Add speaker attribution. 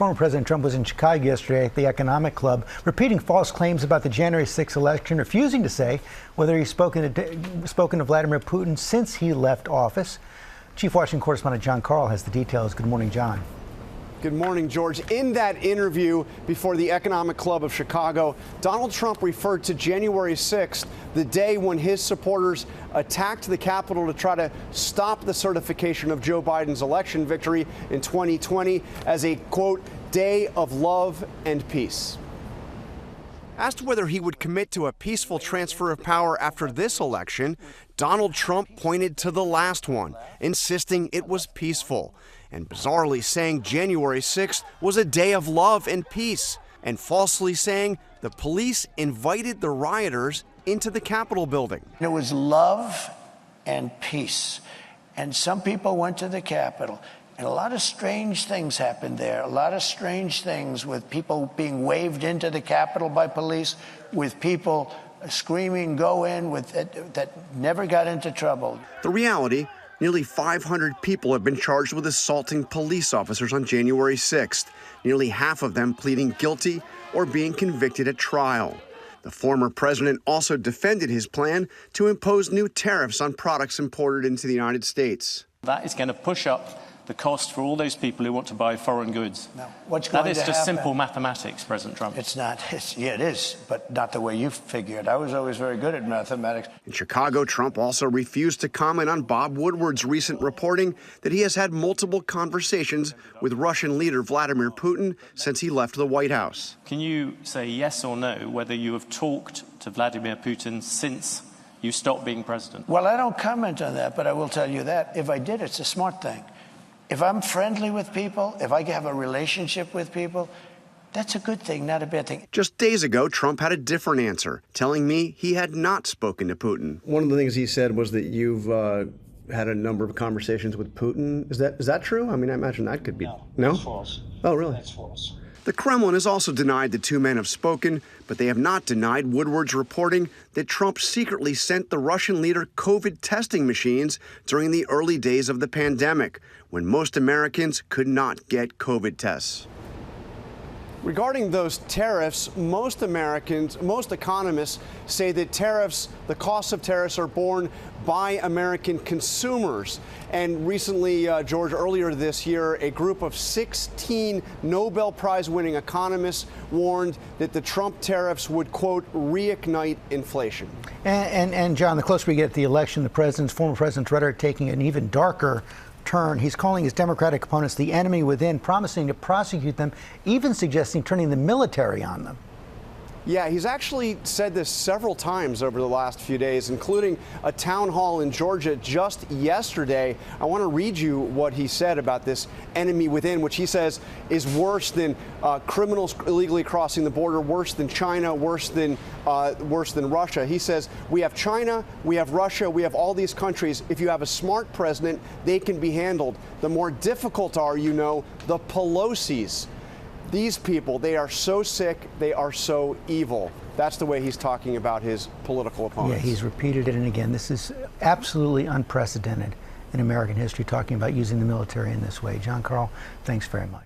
Speaker 1: Former President Trump was in Chicago yesterday at the Economic Club, repeating false claims about the January 6th election, refusing to say whether he's spoken to Vladimir Putin since he left office. Chief Washington correspondent John Karl has the details. Good morning, John.
Speaker 2: Good morning, George. In that interview before the Economic Club of Chicago, Donald Trump referred to January 6th, the day when his supporters attacked the Capitol to try to stop the certification of Joe Biden's election victory in 2020, as a, quote, day of love and peace. Asked whether he would commit to a peaceful transfer of power after this election, Donald Trump pointed to the last one, insisting it was peaceful, and bizarrely saying January 6th was a day of love and peace, and falsely saying the police invited the rioters into the Capitol building.
Speaker 3: It was love and peace, and some people went to the Capitol. And a lot of strange things happened there. A lot of strange things with people being waved into the Capitol by police, with people screaming, go in, that never got into trouble.
Speaker 2: The reality, nearly 500 people have been charged with assaulting police officers on January 6th, nearly half of them pleading guilty or being convicted at trial. The former president also defended his plan to impose new tariffs on products imported into the United States.
Speaker 4: That is going to push up the cost for all those people who want to buy foreign goods.
Speaker 3: No. What's going
Speaker 4: that is
Speaker 3: to
Speaker 4: just
Speaker 3: happen?
Speaker 4: Simple mathematics, President Trump.
Speaker 3: It's not. Yeah, it is, but not the way you figured. I was always very good at mathematics.
Speaker 2: In Chicago, Trump also refused to comment on Bob Woodward's recent reporting that he has had multiple conversations with Russian leader Vladimir Putin since he left the White House.
Speaker 4: Can you say yes or no whether you have talked to Vladimir Putin since you stopped being president?
Speaker 3: Well, I don't comment on that, but I will tell you that if I did, it's a smart thing. If I'm friendly with people, if I have a relationship with people, that's a good thing, not a bad thing.
Speaker 2: Just days ago, Trump had a different answer, telling me he had not spoken to Putin.
Speaker 5: One of the things he said was that you've had a number of conversations with Putin. Is that true? I mean, I imagine that could be. No?
Speaker 6: That's false.
Speaker 5: Oh, really?
Speaker 6: That's false.
Speaker 2: The Kremlin has also denied the two men have spoken, but they have not denied Woodward's reporting that Trump secretly sent the Russian leader COVID testing machines during the early days of the pandemic, when most Americans could not get COVID tests. Regarding those tariffs, most economists say that the cost of tariffs are borne by American consumers. And recently, George, earlier this year, a group of 16 Nobel Prize-winning economists warned that the Trump tariffs would, quote, reignite inflation.
Speaker 1: And John, the closer we get to the election, the former president's rhetoric taking an even darker turn. He's calling his Democratic opponents the enemy within, promising to prosecute them, even suggesting turning the military on them.
Speaker 2: Yeah, he's actually said this several times over the last few days, including a town hall in Georgia just yesterday. I want to read you what he said about this enemy within, which he says is worse than criminals illegally crossing the border, worse than China, worse than Russia. He says, we have China, we have Russia, we have all these countries. If you have a smart president, they can be handled. The more difficult are, the Pelosi's. These people, they are so sick, they are so evil. That's the way he's talking about his political opponents.
Speaker 1: Yeah, he's repeated it, and again, this is absolutely unprecedented in American history, talking about using the military in this way. John Karl, thanks very much.